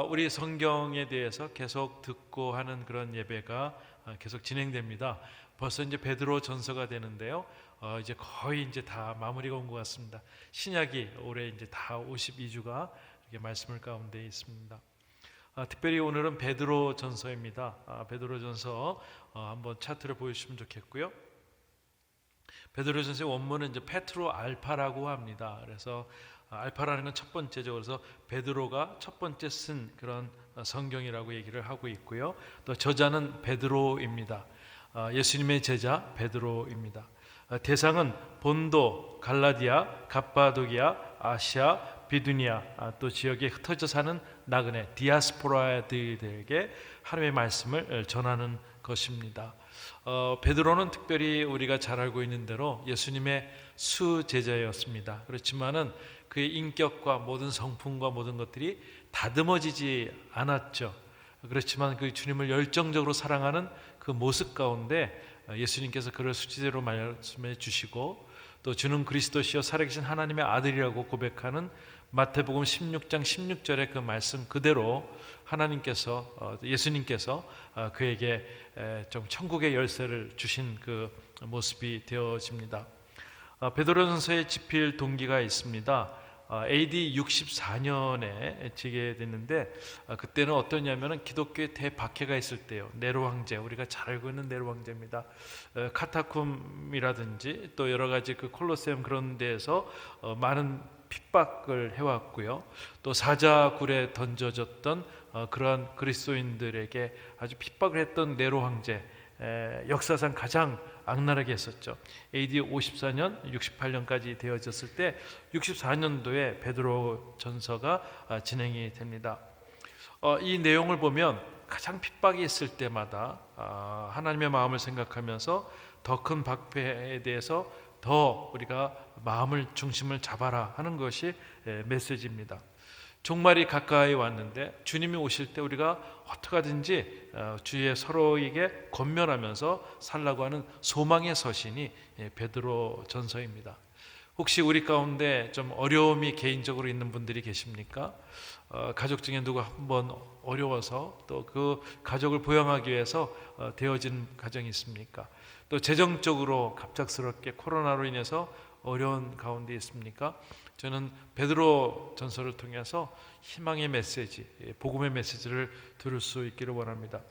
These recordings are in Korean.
우리 성경에 대해서 계속 듣고 하는 그런 예배가 계속 진행됩니다. 벌써 이제 베드로 전서가 되는데요. 이제 거의 이제 다 마무리가 온 것 같습니다. 신약이 올해 이제 다 52주가 이렇게 말씀을 가운데 있습니다. 특별히 오늘은 베드로 전서입니다. 베드로 전서 한번 차트를 보여주시면 좋겠고요. 베드로 전서의 원문은 이제 페트로 알파라고 합니다. 그래서 알파라는 건 첫 번째죠. 그래서 베드로가 첫 번째 쓴 그런 성경이라고 얘기를 하고 있고요. 또 저자는 베드로입니다. 예수님의 제자 베드로입니다. 대상은 본도, 갈라디아, 갑바도기아, 아시아, 비두니아 또 지역에 흩어져 사는 나그네 디아스포라들에게 하나님의 말씀을 전하는 것입니다. 베드로는 특별히 우리가 잘 알고 있는 대로 예수님의 수제자였습니다. 그렇지만은 그의 인격과 모든 성품과 모든 것들이 다듬어지지 않았죠. 그렇지만 그 주님을 열정적으로 사랑하는 그 모습 가운데 예수님께서 그를 수제자로 말씀해 주시고 또 주는 그리스도시요 살아계신 하나님의 아들이라고 고백하는 마태복음 16장 16절의 그 말씀 그대로 하나님께서 예수님께서 그에게 좀 천국의 열쇠를 주신 그 모습이 되어집니다. 베드로전서에 집필 동기가 있습니다. AD 64년에 지게 됐는데 그때는 어떠냐면은 기독교의 대박해가 있을 때요. 네로 황제, 우리가 잘 알고 있는 네로 황제입니다. 카타쿰이라든지 또 여러 가지 그 콜로세움 그런 데에서 많은 핍박을 해왔고요. 또 사자굴에 던져졌던 그러한 그리스도인들에게 아주 핍박을 했던 네로 황제, 역사상 가장 악랄하게 했었죠. AD 54년, 68년까지 되어졌을 때 64년도에 베드로 전서가 진행이 됩니다. 이 내용을 보면 가장 핍박이 있을 때마다 하나님의 마음을 생각하면서 더 큰 박해에 대해서 더 우리가 마음을 중심을 잡아라 하는 것이 메시지입니다. 종말이 가까이 왔는데 주님이 오실 때 우리가 어떻게 하든지 주의 서로에게 권면하면서 살라고 하는 소망의 서신이 베드로 전서입니다. 혹시 우리 가운데 좀 어려움이 개인적으로 있는 분들이 계십니까? 가족 중에 누가 한번 어려워서 또 그 가족을 부양하기 위해서 되어진 가정이 있습니까? 또 재정적으로 갑작스럽게 코로나로 인해서 어려운 가운데 있습니까? 저는 베드로 전서를 통해서 희망의 메시지, 복음의 메시지를 들을 수 있기를 원합니다.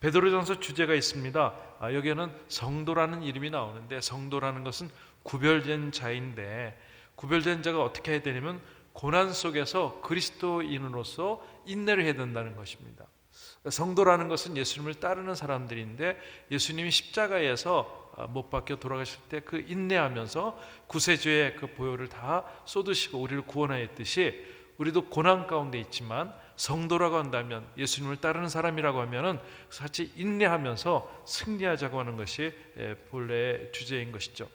베드로 전서 주제가 있습니다. 여기에는 성도라는 이름이 나오는데 성도라는 것은 구별된 자인데 구별된 자가 어떻게 해야 되냐면 고난 속에서 그리스도인으로서 인내를 해야 된다는 것입니다. 성도라는 것은 예수님을 따르는 사람들인데 예수님이 십자가에서 못 박혀 돌아가실 때 그 인내하면서 구세주의 그 보혈을 다 쏟으시고 우리를 구원하였듯이 우리도 고난 가운데 있지만 성도라고 한다면 예수님을 따르는 사람이라고 하면은 같이 인내하면서 승리하자고 하는 것이 본래의 주제인 것이죠.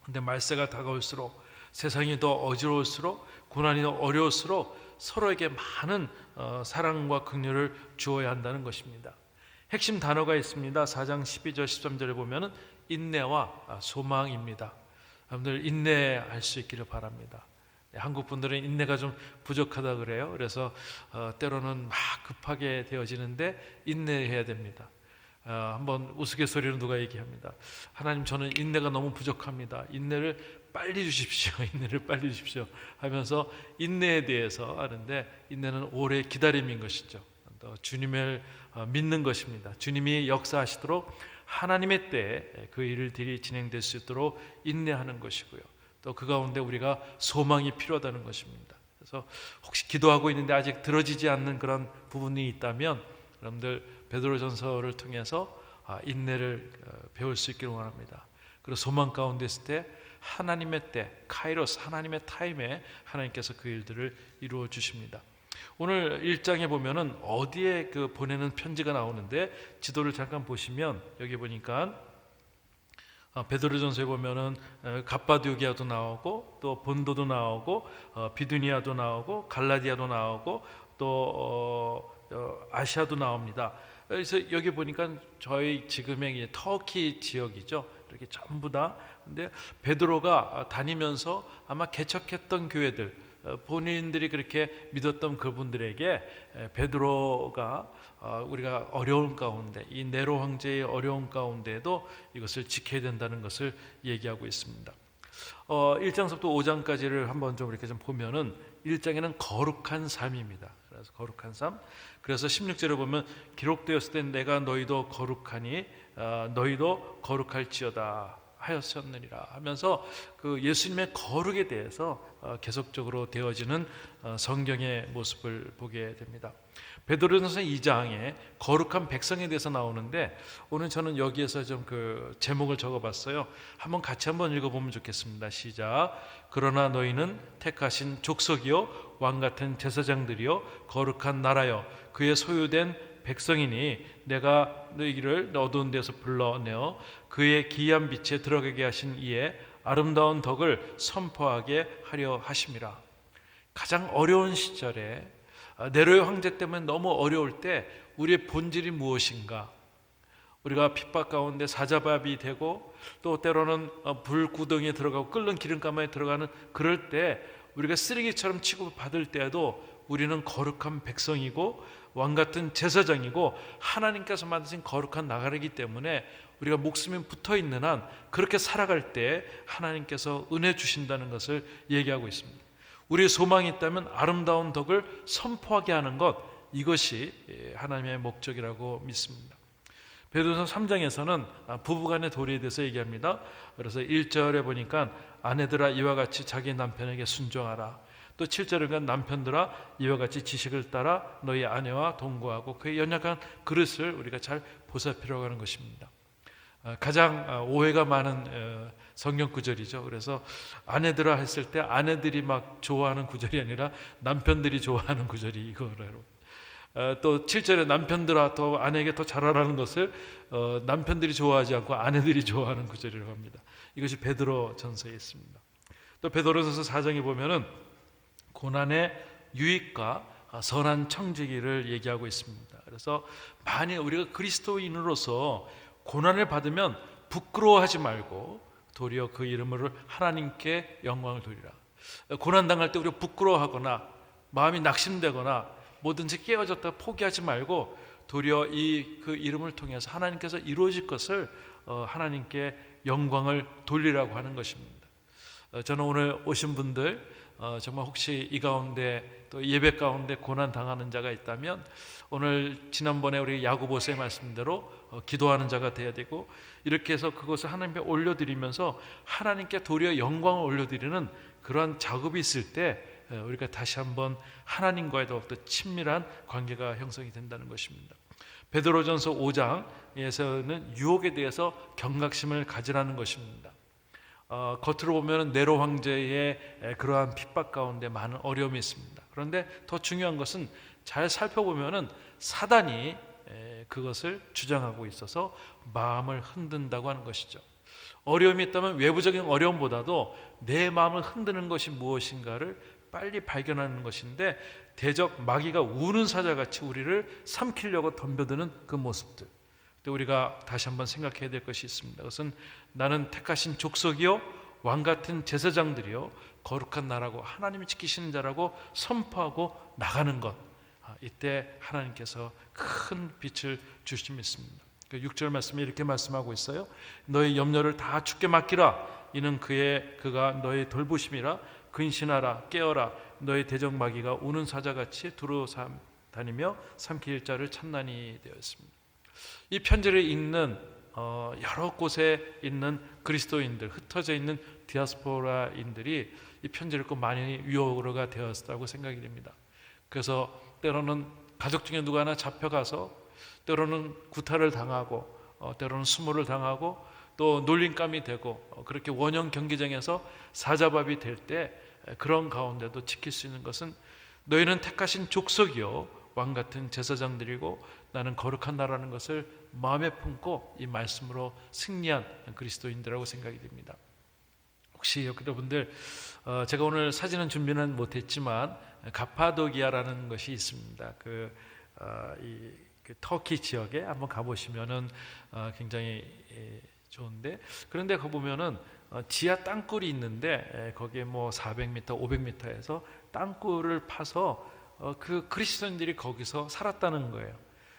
근데 말세가 다가올수록 세상이 더 어지러울수록 고난이 더 어려울수록 서로에게 많은 사랑과 긍휼을 주어야 한다는 것입니다. 핵심 단어가 있습니다. 4장 12절 13절에 보면은 인내와 소망입니다. 여러분들 인내할 수 있기를 바랍니다. 한국 분들은 인내가 좀 부족하다 그래요. 그래서 때로는 막 급하게 되어지는데 인내해야 됩니다. 한번 우스갯소리로 누가 얘기합니다. 하나님 저는 인내가 너무 부족합니다. 인내를 빨리 주십시오. 인내를 빨리 주십시오 하면서 인내에 대해서 하는데 인내는 오래 기다림인 것이죠. 또 주님을 믿는 것입니다. 주님이 역사하시도록 하나님의 때에 그 일들이 진행될 수 있도록 인내하는 것이고요. 또 그 가운데 우리가 소망이 필요하다는 것입니다. 그래서 혹시 기도하고 있는데 아직 들어지지 않는 그런 부분이 있다면 여러분들 베드로전서를 통해서 인내를 배울 수 있기를 원합니다. 그리고 소망 가운데 있을 때 하나님의 때, 카이로스 하나님의 타임에 하나님께서 그 일들을 이루어 주십니다. 오늘 1장에 보면은 어디에 그 보내는 편지가 나오는데 지도를 잠깐 보시면 여기 보니까 베드로전서에 보면은 갑바도기아도 나오고 또 본도도 나오고 비두니아도 나오고 갈라디아도 나오고 또 아시아도 나옵니다. 그래서 여기 보니까 저희 지금의 터키 지역이죠. 이렇게 전부 다. 근데 베드로가 다니면서 아마 개척했던 교회들 본인들이 그렇게 믿었던 그분들에게 베드로가 우리가 어려운 가운데, 이 네로 황제의 어려운 가운데에도 이것을 지켜야 된다는 것을 얘기하고 있습니다. 1장부터 5장까지를 한번 좀 이렇게 좀 보면은 1장에는 거룩한 삶입니다. 그래서 거룩한 삶. 그래서 16절에 보면 기록되었을 때 내가 너희도 거룩하니 너희도 거룩할지어다 하였었느니라 하면서 그 예수님의 거룩에 대해서 계속적으로 되어지는 성경의 모습을 보게 됩니다. 베드로전서 2장에 거룩한 백성에 대해서 나오는데 오늘 저는 여기에서 좀 그 제목을 적어봤어요. 같이 한번 읽어보면 좋겠습니다. 시작. 그러나 너희는 택하신 족속이요 왕 같은 제사장들이요 거룩한 나라요 그의 소유된 백성이니 내가 너희를 어두운 데서 불러내어 그의 기이한 빛에 들어가게 하신 이에 아름다운 덕을 선포하게 하려 하심이라. 가장 어려운 시절에 네로의 황제 때문에 너무 어려울 때 우리의 본질이 무엇인가? 우리가 핍박 가운데 사자밥이 되고 또 때로는 불구덩이에 들어가고 끓는 기름가마에 들어가는 그럴 때 우리가 쓰레기처럼 취급받을 때에도 우리는 거룩한 백성이고 왕같은 제사장이고 하나님께서 만드신 거룩한 나라이기 때문에 우리가 목숨이 붙어있는 한 그렇게 살아갈 때 하나님께서 은혜 주신다는 것을 얘기하고 있습니다. 우리의 소망이 있다면 아름다운 덕을 선포하게 하는 것, 이것이 하나님의 목적이라고 믿습니다. 베드로전서 3장에서는 부부간의 도리에 대해서 얘기합니다. 그래서 1절에 보니까 아내들아 이와 같이 자기 남편에게 순종하라. 또 7절에 보면 남편들아 이와 같이 지식을 따라 너희 아내와 동거하고 그의 연약한 그릇을 우리가 잘 보살피려고 하는 것입니다. 가장 오해가 많은 성경 구절이죠. 그래서 아내들아 했을 때 아내들이 막 좋아하는 구절이 아니라 남편들이 좋아하는 구절이 이거래요. 또 7절에 남편들아 더 아내에게 더 잘하라는 것을 남편들이 좋아하지 않고 아내들이 좋아하는 구절이라고 합니다. 이것이 베드로 전서에 있습니다. 또 베드로전서 4장에 보면은 고난의 유익과 선한 청지기를 얘기하고 있습니다. 그래서 만약 우리가 그리스도인으로서 고난을 받으면 부끄러워하지 말고 도리어 그 이름으로 하나님께 영광을 돌리라. 고난 당할 때 우리가 부끄러워하거나 마음이 낙심되거나 뭐든지 깨어졌다 포기하지 말고 도리어 그 이름을 통해서 하나님께서 이루어질 것을 하나님께 영광을 돌리라고 하는 것입니다. 저는 오늘 오신 분들 정말 혹시 이 가운데 또 예배 가운데 고난 당하는 자가 있다면 오늘 지난번에 우리 야고보서의 말씀대로 기도하는 자가 되어야 되고 이렇게 해서 그것을 하나님께 올려드리면서 하나님께 도리어 영광을 올려드리는 그러한 작업이 있을 때 우리가 다시 한번 하나님과의 더욱더 친밀한 관계가 형성이 된다는 것입니다. 베드로전서 5장에서는 유혹에 대해서 경각심을 가지라는 것입니다. 겉으로 보면 네로 황제의 그러한 핍박 가운데 많은 어려움이 있습니다. 그런데 더 중요한 것은 잘 살펴보면 사단이 그것을 주장하고 있어서 마음을 흔든다고 하는 것이죠. 어려움이 있다면 외부적인 어려움보다도 내 마음을 흔드는 것이 무엇인가를 빨리 발견하는 것인데 대적 마귀가 우는 사자같이 우리를 삼키려고 덤벼드는 그 모습들, 또 우리가 다시 한번 생각해야 될 것이 있습니다. 그것은 나는 택하신 족속이요 왕같은 제사장들이요 거룩한 나라고 하나님이 지키시는 자라고 선포하고 나가는 것, 이때 하나님께서 큰 빛을 주심 있습니다. 6절 말씀에 이렇게 말씀하고 있어요. 너의 염려를 다 주께 맡기라. 이는 그가 너의 돌보심이라. 근신하라 깨어라. 너의 대적 마귀가 우는 사자같이 두루 다니며 삼킬 자를 찾나니 되었습니다. 이 편지를 읽는 여러 곳에 있는 그리스도인들, 흩어져 있는 디아스포라인들이 이 편지를 읽고 많이 위로가 되었다고 생각이 됩니다. 그래서 때로는 가족 중에 누가 하나 잡혀가서 때로는 구타를 당하고 때로는 수모를 당하고 또 놀림감이 되고 그렇게 원형 경기장에서 사자밥이 될 때 그런 가운데도 지킬 수 있는 것은 너희는 택하신 족속이요 왕같은 제사장들이고 나는 거룩한 나라는 것을 마음에 품고 이 말씀으로 승리한 그리스도인들이라고 생각이 됩니다. 혹시 여러분들 제가 오늘 사진은 준비는 못했지만 가파도기아라는 것이 있습니다. 그 터키 지역에 한번 가보시면은 굉장히 좋은데, 그런데 거 보면은 지하 땅굴이 있는데 거기에 뭐 400m, 500m에서 땅굴을 파서 그 그리스도인들이 거기서 살았다는 거예요.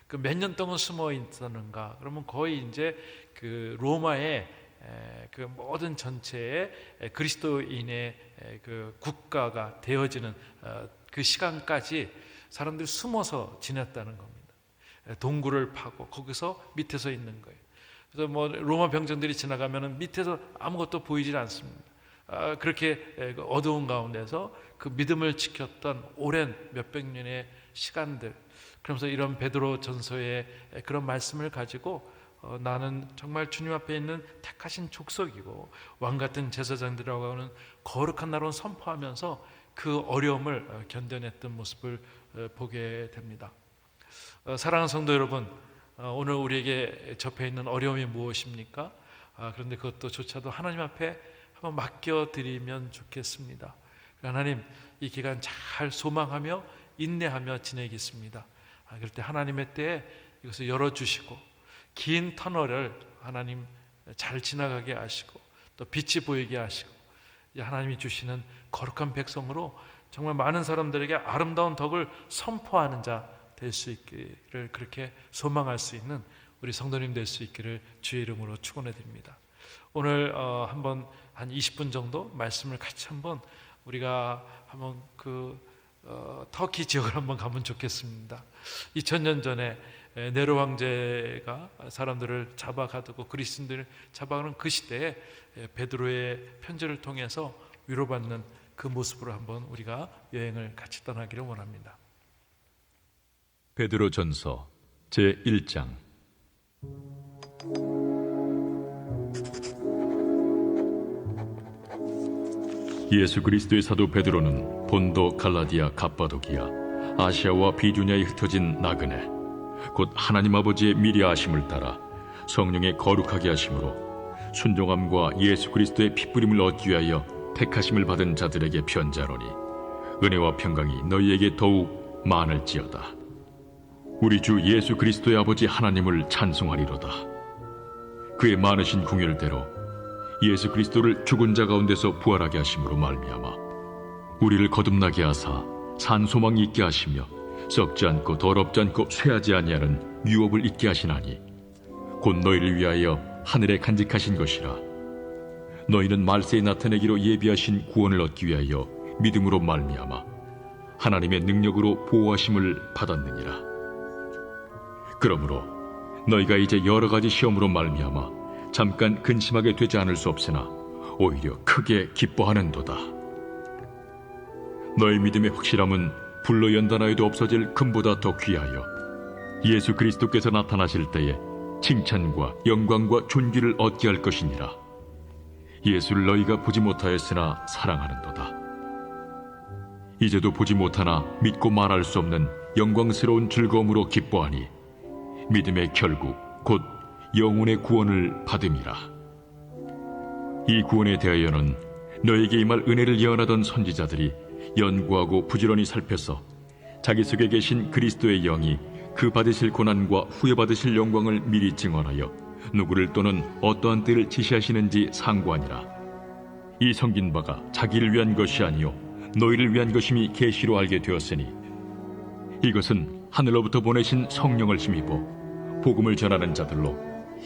그 몇 년 동안 숨어 있었는가? 그러면 거의 이제 그 로마의 그 모든 전체의 그리스도인의 그 국가가 되어지는 그 시간까지 사람들이 숨어서 지냈다는 겁니다. 동굴을 파고 거기서 밑에서 있는 거예요. 그래서 뭐 로마 병정들이 지나가면은 밑에서 아무것도 보이질 않습니다. 그렇게 어두운 가운데서 그 믿음을 지켰던 오랜 몇백 년의 시간들, 그러면서 이런 베드로 전서의 그런 말씀을 가지고 나는 정말 주님 앞에 있는 택하신 족속이고 왕 같은 제사장들이라고 하는 거룩한 나라를 선포하면서 그 어려움을 견뎌냈던 모습을 보게 됩니다. 사랑하는 성도 여러분, 오늘 우리에게 접해 있는 어려움이 무엇입니까? 그런데 그것조차도 하나님 앞에 한번 맡겨드리면 좋겠습니다. 하나님, 이 기간 잘 소망하며 인내하며 지내겠습니다. 그럴 때 하나님의 때에 이것을 열어주시고 긴 터널을 하나님 잘 지나가게 하시고 또 빛이 보이게 하시고 하나님이 주시는 거룩한 백성으로 정말 많은 사람들에게 아름다운 덕을 선포하는 자 될 수 있기를, 그렇게 소망할 수 있는 우리 성도님 될 수 있기를 주의 이름으로 축원해 드립니다. 오늘 한번 한 20분 정도 말씀을 같이 한번 우리가 한번 터키 지역을 한번 가면 좋겠습니다. 2000년 전에 네로 황제가 사람들을 잡아가두고 그리스도인들을 잡아가는 그 시대에 베드로의 편지를 통해서 위로받는 그 모습으로 한번 우리가 여행을 같이 떠나기를 원합니다. 베드로 전서 제1장. 예수 그리스도의 사도 베드로는 본도, 갈라디아, 갑바도기아, 아시아와 비두냐에 흩어진 나그네, 곧 하나님 아버지의 미리 아심을 따라 성령의 거룩하게 하심으로 순종함과 예수 그리스도의 핏부림을 얻기 위하여 택하심을 받은 자들에게 편지하노니 은혜와 평강이 너희에게 더욱 많을지어다. 우리 주 예수 그리스도의 아버지 하나님을 찬송하리로다. 그의 많으신 궁율대로 예수 그리스도를 죽은 자 가운데서 부활하게 하심으로 말미암아 우리를 거듭나게 하사 산 소망이 있게 하시며 썩지 않고 더럽지 않고 쇠하지 아니하는 유업을 있게 하시나니 곧 너희를 위하여 하늘에 간직하신 것이라. 너희는 말세에 나타내기로 예비하신 구원을 얻기 위하여 믿음으로 말미암아 하나님의 능력으로 보호하심을 받았느니라. 그러므로 너희가 이제 여러 가지 시험으로 말미암아 잠깐 근심하게 되지 않을 수 없으나 오히려 크게 기뻐하는도다. 너희 믿음의 확실함은 불로 연단하여도 없어질 금보다 더 귀하여 예수 그리스도께서 나타나실 때에 칭찬과 영광과 존귀를 얻게 할 것이니라. 예수를 너희가 보지 못하였으나 사랑하는도다. 이제도 보지 못하나 믿고 말할 수 없는 영광스러운 즐거움으로 기뻐하니 믿음의 결국 곧 영혼의 구원을 받음이라. 이 구원에 대하여는 너에게 임할 은혜를 예언하던 선지자들이 연구하고 부지런히 살펴서 자기 속에 계신 그리스도의 영이 그 받으실 고난과 후에 받으실 영광을 미리 증언하여 누구를 또는 어떠한 때를 지시하시는지 상고하니라. 이 성긴 바가 자기를 위한 것이 아니요 너희를 위한 것임이 계시로 알게 되었으니 이것은 하늘로부터 보내신 성령을 힘입어 복음을 전하는 자들로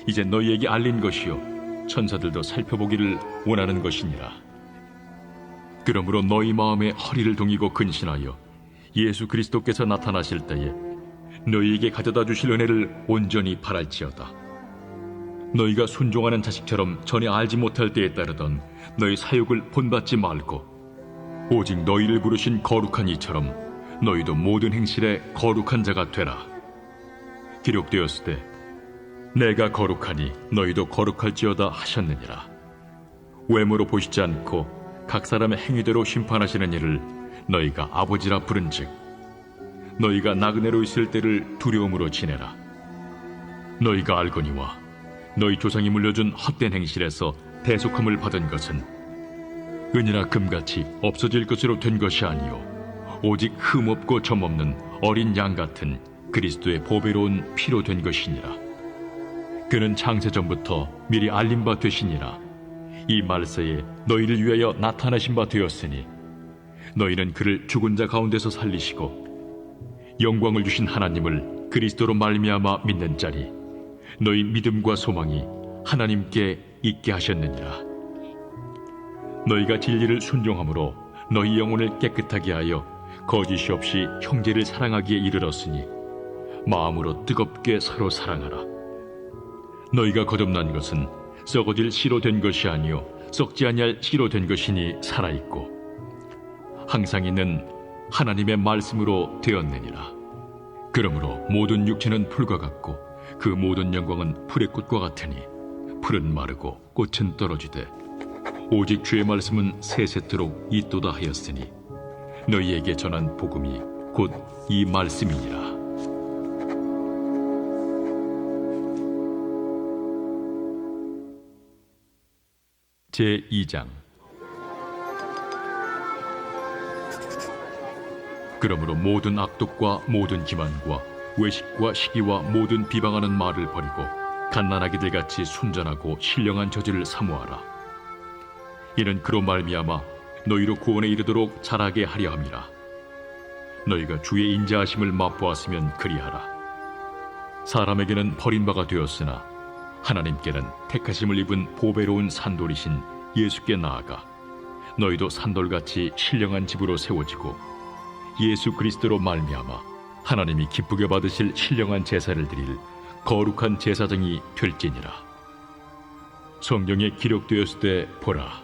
이제 너희에게 알린 것이요 천사들도 살펴보기를 원하는 것이니라. 그러므로 너희 마음에 허리를 동이고 근신하여 예수 그리스도께서 나타나실 때에 너희에게 가져다 주실 은혜를 온전히 바랄지어다. 너희가 순종하는 자식처럼 전에 알지 못할 때에 따르던 너희 사욕을 본받지 말고 오직 너희를 부르신 거룩한 이처럼 너희도 모든 행실에 거룩한 자가 되라. 기록되었으되 내가 거룩하니 너희도 거룩할지어다 하셨느니라. 외모로 보시지 않고 각 사람의 행위대로 심판하시는 이를 너희가 아버지라 부른즉 너희가 나그네로 있을 때를 두려움으로 지내라. 너희가 알거니와 너희 조상이 물려준 헛된 행실에서 대속함을 받은 것은 은이나 금같이 없어질 것으로 된 것이 아니요 오직 흠없고 점없는 어린 양 같은 그리스도의 보배로운 피로 된 것이니라. 그는 창세 전부터 미리 알린 바 되시니라. 이 말세에 너희를 위하여 나타나신 바 되었으니 너희는 그를 죽은 자 가운데서 살리시고 영광을 주신 하나님을 그리스도로 말미암아 믿는 자니 너희 믿음과 소망이 하나님께 있게 하셨느니라. 너희가 진리를 순종함으로 너희 영혼을 깨끗하게 하여 거짓이 없이 형제를 사랑하기에 이르렀으니 마음으로 뜨겁게 서로 사랑하라. 너희가 거듭난 것은 썩어질 씨로 된 것이 아니요 썩지 아니할 씨로 된 것이니 살아있고 항상 있는 하나님의 말씀으로 되었느니라. 그러므로 모든 육체는 풀과 같고 그 모든 영광은 풀의 꽃과 같으니 풀은 마르고 꽃은 떨어지되 오직 주의 말씀은 세세토록 있도다 하였으니 너희에게 전한 복음이 곧 이 말씀이니라. 제2장. 그러므로 모든 악독과 모든 기만과 외식과 시기와 모든 비방하는 말을 버리고 갓난아기들 같이 순전하고 신령한 저지를 사모하라. 이는 그로 말미암아 너희로 구원에 이르도록 자라게 하려 함이라. 너희가 주의 인자하심을 맛보았으면 그리하라. 사람에게는 버림바가 되었으나 하나님께는 택하심을 입은 보배로운 산돌이신 예수께 나아가 너희도 산돌같이 신령한 집으로 세워지고 예수 그리스도로 말미암아 하나님이 기쁘게 받으실 신령한 제사를 드릴 거룩한 제사장이 될지니라. 성경에 기록되었을 때 보라,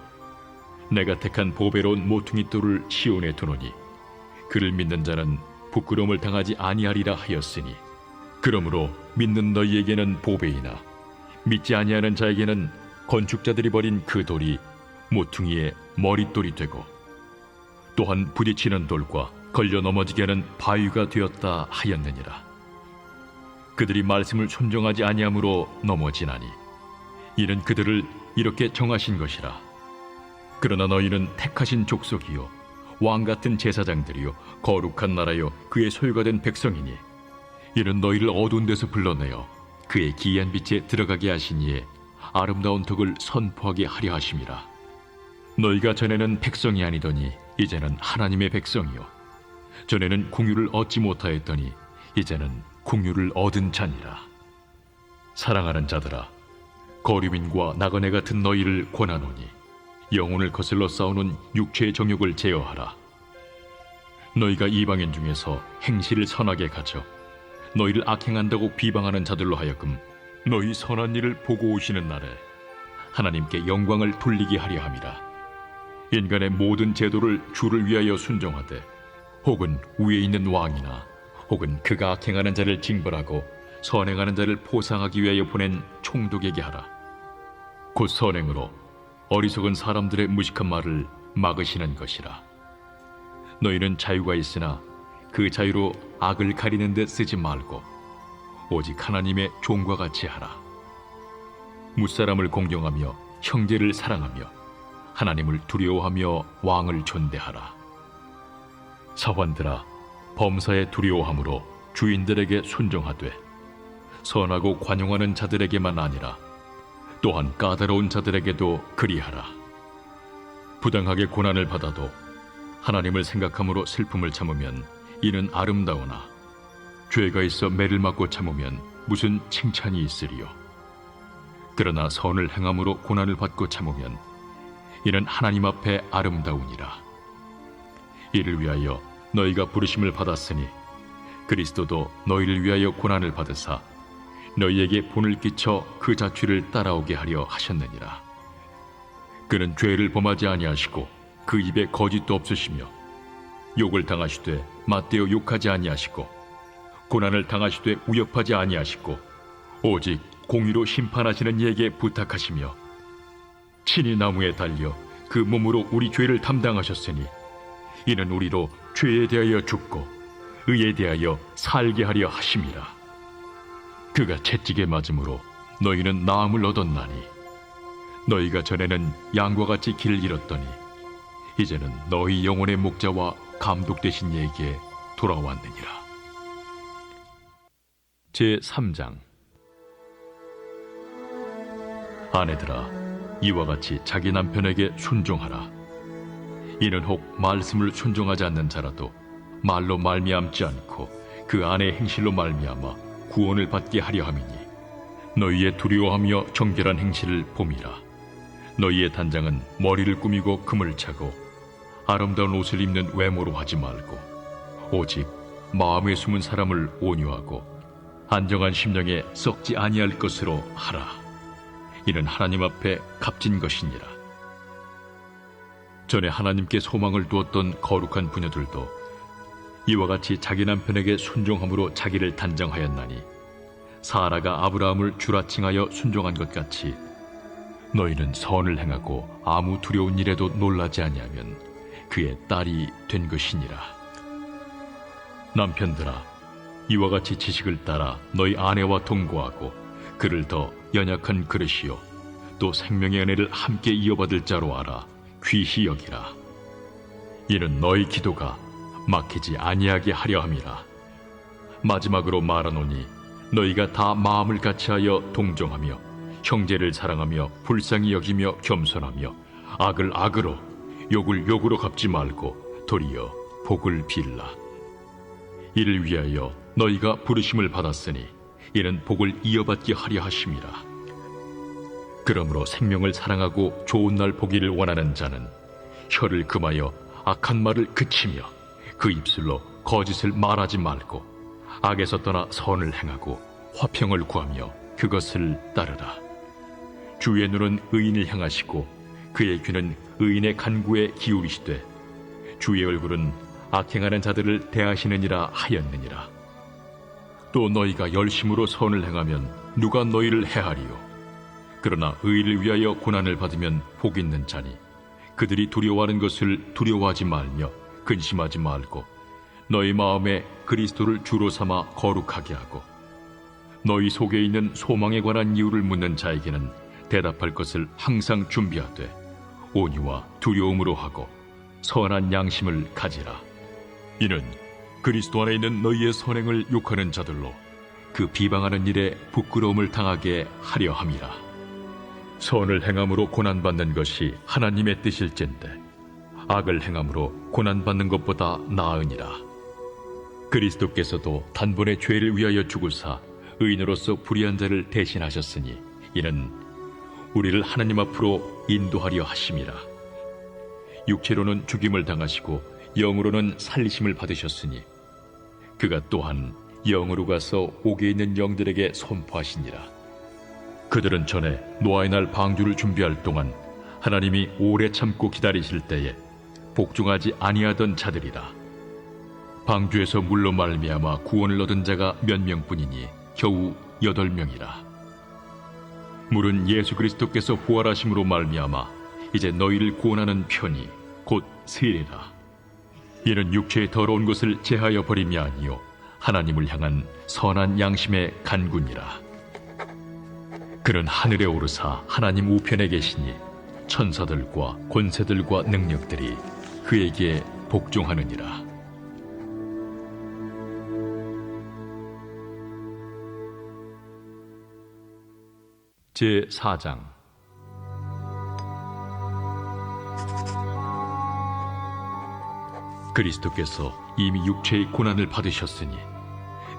내가 택한 보배로운 모퉁이 돌을 시온에 두노니 그를 믿는 자는 부끄러움을 당하지 아니하리라 하였으니 그러므로 믿는 너희에게는 보배이나 믿지 아니하는 자에게는 건축자들이 버린 그 돌이 모퉁이의 머릿돌이 되고 또한 부딪히는 돌과 걸려 넘어지게 하는 바위가 되었다 하였느니라. 그들이 말씀을 순종하지 아니함으로 넘어지나니 이는 그들을 이렇게 정하신 것이라. 그러나 너희는 택하신 족속이요 왕같은 제사장들이요 거룩한 나라요 그의 소유가 된 백성이니 이는 너희를 어두운 데서 불러내어 그의 기이한 빛에 들어가게 하시니에 아름다운 덕을 선포하게 하려 하심이라. 너희가 전에는 백성이 아니더니 이제는 하나님의 백성이요 전에는 궁유를 얻지 못하였더니 이제는 궁유를 얻은 자니라. 사랑하는 자들아, 거류민과 나그네 같은 너희를 권하노니 영혼을 거슬러 싸우는 육체의 정욕을 제어하라. 너희가 이방인 중에서 행실을 선하게 가져 너희를 악행한다고 비방하는 자들로 하여금 너희 선한 일을 보고 오시는 날에 하나님께 영광을 돌리게 하려 함이라. 인간의 모든 제도를 주를 위하여 순종하되 혹은 위에 있는 왕이나 혹은 그가 악행하는 자를 징벌하고 선행하는 자를 포상하기 위하여 보낸 총독에게 하라. 곧 선행으로 어리석은 사람들의 무식한 말을 막으시는 것이라. 너희는 자유가 있으나 그 자유로 악을 가리는 데 쓰지 말고 오직 하나님의 종과 같이 하라. 무사람을 공경하며 형제를 사랑하며 하나님을 두려워하며 왕을 존대하라. 사환들아, 범사에 두려워함으로 주인들에게 순종하되 선하고 관용하는 자들에게만 아니라 또한 까다로운 자들에게도 그리하라. 부당하게 고난을 받아도 하나님을 생각함으로 슬픔을 참으면 이는 아름다우나 죄가 있어 매를 맞고 참으면 무슨 칭찬이 있으리요. 그러나 선을 행함으로 고난을 받고 참으면 이는 하나님 앞에 아름다우니라. 이를 위하여 너희가 부르심을 받았으니 그리스도도 너희를 위하여 고난을 받으사 너희에게 본을 끼쳐 그 자취를 따라오게 하려 하셨느니라. 그는 죄를 범하지 아니하시고 그 입에 거짓도 없으시며 욕을 당하시되 맞대어 욕하지 아니하시고 고난을 당하시되 위협하지 아니하시고 오직 공의로 심판하시는 이에게 부탁하시며 친히 나무에 달려 그 몸으로 우리 죄를 담당하셨으니 이는 우리로 죄에 대하여 죽고 의에 대하여 살게 하려 하심이라. 그가 채찍에 맞음으로 너희는 나음을 얻었나니 너희가 전에는 양과 같이 길을 잃었더니 이제는 너희 영혼의 목자와 감독 되신 이에게 돌아왔느니라. 제3장. 아내들아, 이와 같이 자기 남편에게 순종하라. 이는 혹 말씀을 순종하지 않는 자라도 말로 말미암지 않고 그 아내의 행실로 말미암아 구원을 받게 하려 함이니, 너희의 두려워하며 정결한 행실을 봄이라. 너희의 단장은 머리를 꾸미고 금을 차고 아름다운 옷을 입는 외모로 하지 말고, 오직 마음에 숨은 사람을 온유하고 안정한 심령에 썩지 아니할 것으로 하라. 이는 하나님 앞에 값진 것이니라. 전에 하나님께 소망을 두었던 거룩한 부녀들도 이와 같이 자기 남편에게 순종함으로 자기를 단정하였나니, 사라가 아브라함을 주라칭하여 순종한 것 같이 너희는 선을 행하고 아무 두려운 일에도 놀라지 아니하면 그의 딸이 된 것이니라. 남편들아, 이와 같이 지식을 따라 너희 아내와 동거하고 그를 더 연약한 그릇이요 또 생명의 은혜를 함께 이어받을 자로 알아 귀히 여기라. 이는 너희 기도가 막히지 아니하게 하려 함이라. 마지막으로 말하노니, 너희가 다 마음을 같이하여 동정하며 형제를 사랑하며 불쌍히 여기며 겸손하며 악을 악으로 욕을 욕으로 갚지 말고 도리어 복을 빌라. 이를 위하여 너희가 부르심을 받았으니 이는 복을 이어받게 하려 하심이라. 그러므로 생명을 사랑하고 좋은 날 보기를 원하는 자는 혀를 금하여 악한 말을 그치며 그 입술로 거짓을 말하지 말고 악에서 떠나 선을 행하고 화평을 구하며 그것을 따르라. 주의 눈은 의인을 향하시고 그의 귀는 의인의 간구에 기울이시되 주의 얼굴은 악행하는 자들을 대하시느니라 하였느니라. 또 너희가 열심으로 선을 행하면 누가 너희를 해하리요? 그러나 의를 위하여 고난을 받으면 복 있는 자니, 그들이 두려워하는 것을 두려워하지 말며 근심하지 말고 너희 마음에 그리스도를 주로 삼아 거룩하게 하고, 너희 속에 있는 소망에 관한 이유를 묻는 자에게는 대답할 것을 항상 준비하되 온유와 두려움으로 하고 선한 양심을 가지라. 이는 그리스도 안에 있는 너희의 선행을 욕하는 자들로 그 비방하는 일에 부끄러움을 당하게 하려 함이라. 선을 행함으로 고난받는 것이 하나님의 뜻일진데 악을 행함으로 고난받는 것보다 나으니라. 그리스도께서도 단번에 죄를 위하여 죽으사 의인으로서 불의한 자를 대신하셨으니 이는 우리를 하나님 앞으로 인도하려 하심이라. 육체로는 죽임을 당하시고 영으로는 살리심을 받으셨으니 그가 또한 영으로 가서 옥에 있는 영들에게 선포하시니라. 그들은 전에 노아의 날 방주를 준비할 동안 하나님이 오래 참고 기다리실 때에 복종하지 아니하던 자들이라. 방주에서 물로 말미암아 구원을 얻은 자가 몇 명뿐이니 겨우 8명이라. 물은 예수 그리스도께서 부활하심으로 말미암아 이제 너희를 구원하는 편이 곧 세례라. 이는 육체의 더러운 것을 제하여 버림이 아니요 하나님을 향한 선한 양심의 간구니라. 그는 하늘에 오르사 하나님 우편에 계시니 천사들과 권세들과 능력들이 그에게 복종하느니라. 제4장. 그리스도께서 이미 육체의 고난을 받으셨으니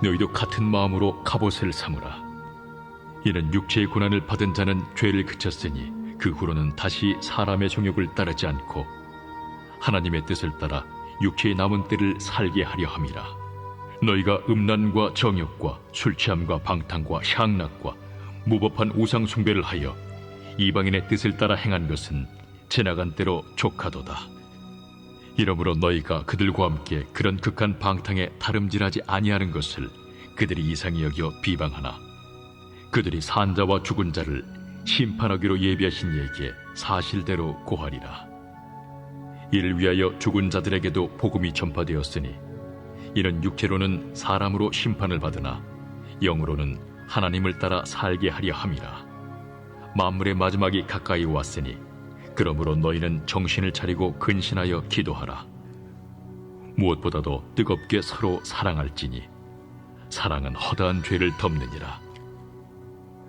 너희도 같은 마음으로 갑옷을 삼으라. 이는 육체의 고난을 받은 자는 죄를 그쳤으니 그 후로는 다시 사람의 정욕을 따르지 않고 하나님의 뜻을 따라 육체의 남은 때를 살게 하려 함이라. 너희가 음란과 정욕과 술취함과 방탕과 향락과 무법한 우상 숭배를 하여 이방인의 뜻을 따라 행한 것은 지나간 때로 족하도다. 이러므로 너희가 그들과 함께 그런 극한 방탕에 다름질하지 아니하는 것을 그들이 이상히 여겨 비방하나, 그들이 산자와 죽은 자를 심판하기로 예비하신 이에게 사실대로 고하리라. 이를 위하여 죽은 자들에게도 복음이 전파되었으니 이는 육체로는 사람으로 심판을 받으나 영으로는 하나님을 따라 살게 하려 함이라. 만물의 마지막이 가까이 왔으니 그러므로 너희는 정신을 차리고 근신하여 기도하라. 무엇보다도 뜨겁게 서로 사랑할지니 사랑은 허다한 죄를 덮느니라.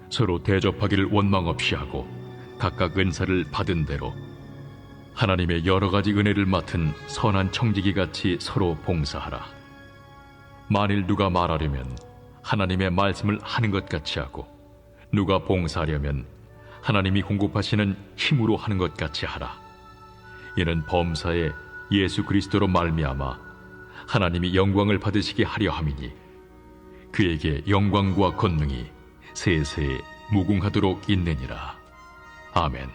서로 대접하기를 원망 없이 하고 각각 은사를 받은 대로 하나님의 여러 가지 은혜를 맡은 선한 청지기 같이 서로 봉사하라. 만일 누가 말하려면 하나님의 말씀을 하는 것 같이 하고, 누가 봉사하려면 하나님이 공급하시는 힘으로 하는 것 같이 하라. 이는 범사에 예수 그리스도로 말미암아 하나님이 영광을 받으시게 하려 함이니, 그에게 영광과 권능이 세세 무궁하도록 있느니라. 아멘.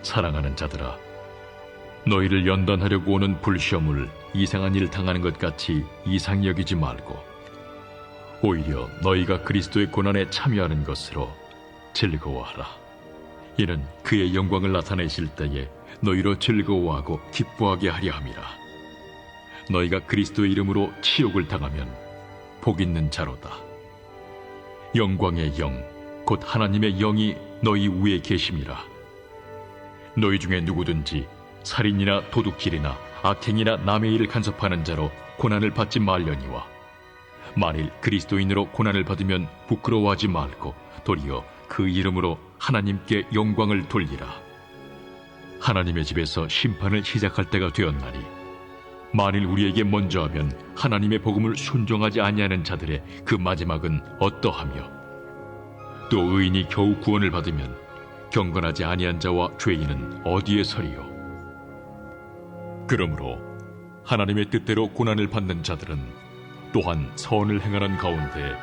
사랑하는 자들아, 너희를 연단하려고 오는 불시험을 이상한 일 당하는 것 같이 이상히 여기지 말고, 오히려 너희가 그리스도의 고난에 참여하는 것으로 즐거워하라. 이는 그의 영광을 나타내실 때에 너희로 즐거워하고 기뻐하게 하려 함이라. 너희가 그리스도의 이름으로 치욕을 당하면 복 있는 자로다. 영광의 영, 곧 하나님의 영이 너희 위에 계심이라. 너희 중에 누구든지 살인이나 도둑질이나 악행이나 남의 일을 간섭하는 자로 고난을 받지 말려니와, 만일 그리스도인으로 고난을 받으면 부끄러워하지 말고 도리어 그 이름으로 하나님께 영광을 돌리라. 하나님의 집에서 심판을 시작할 때가 되었나니, 만일 우리에게 먼저 하면 하나님의 복음을 순종하지 아니하는 자들의 그 마지막은 어떠하며, 또 의인이 겨우 구원을 받으면 경건하지 아니한 자와 죄인은 어디에 서리요? 그러므로 하나님의 뜻대로 고난을 받는 자들은 또한 선을 행하는 가운데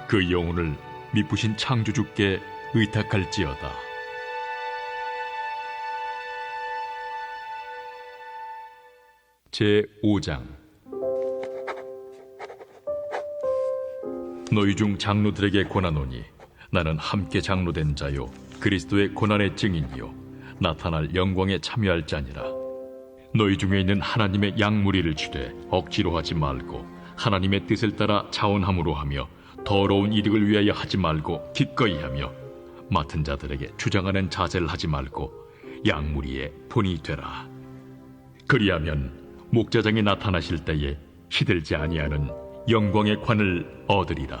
그 영혼을 미쁘신 창조주께 의탁할지어다. 제5장. 너희 중 장로들에게 권하노니, 나는 함께 장로된 자요 그리스도의 고난의 증인이요 나타날 영광에 참여할 자니라. 너희 중에 있는 하나님의 양무리를 주되 억지로 하지 말고 하나님의 뜻을 따라 자원함으로 하며, 더러운 이득을 위하여 하지 말고 기꺼이 하며, 맡은 자들에게 주장하는 자세를 하지 말고 양무리의 본이 되라. 그리하면 목자장이 나타나실 때에 시들지 아니하는 영광의 관을 얻으리라.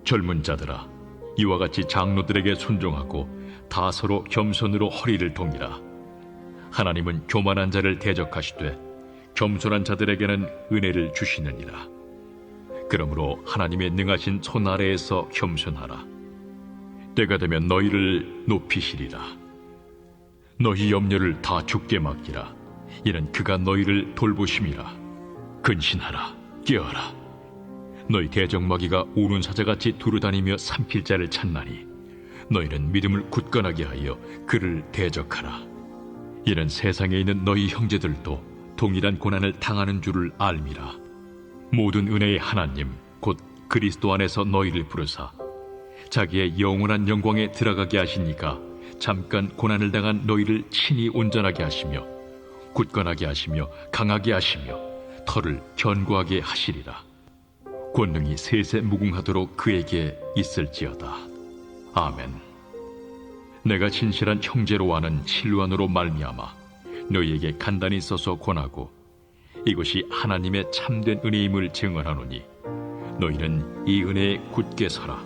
젊은 자들아, 이와 같이 장로들에게 순종하고 다 서로 겸손으로 허리를 동이라. 하나님은 교만한 자를 대적하시되 겸손한 자들에게는 은혜를 주시느니라. 그러므로 하나님의 능하신 손 아래에서 겸손하라. 때가 되면 너희를 높이시리라. 너희 염려를 다 주께 맡기라. 이는 그가 너희를 돌보심이라. 근신하라, 깨어라. 너희 대적마귀가 우는 사자같이 두루다니며 삼킬 자를 찾나니, 너희는 믿음을 굳건하게 하여 그를 대적하라. 이는 세상에 있는 너희 형제들도 동일한 고난을 당하는 줄을 알미라. 모든 은혜의 하나님 곧 그리스도 안에서 너희를 부르사 자기의 영원한 영광에 들어가게 하시니까, 잠깐 고난을 당한 너희를 친히 온전하게 하시며 굳건하게 하시며 강하게 하시며 털을 견고하게 하시리라. 권능이 세세 무궁하도록 그에게 있을지어다. 아멘. 내가 진실한 형제로 아는 실루안으로 말미암아 너희에게 간단히 써서 권하고, 이것이 하나님의 참된 은혜임을 증언하노니, 너희는 이 은혜에 굳게 서라.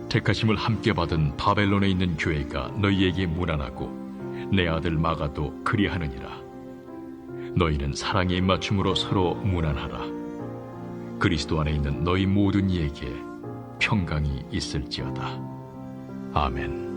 택하심을 함께 받은 바벨론에 있는 교회가 너희에게 문안하고 내 아들 마가도 그리하느니라. 너희는 사랑의 입맞춤으로 서로 문안하라. 그리스도 안에 있는 너희 모든 이에게 평강이 있을지어다. 아멘.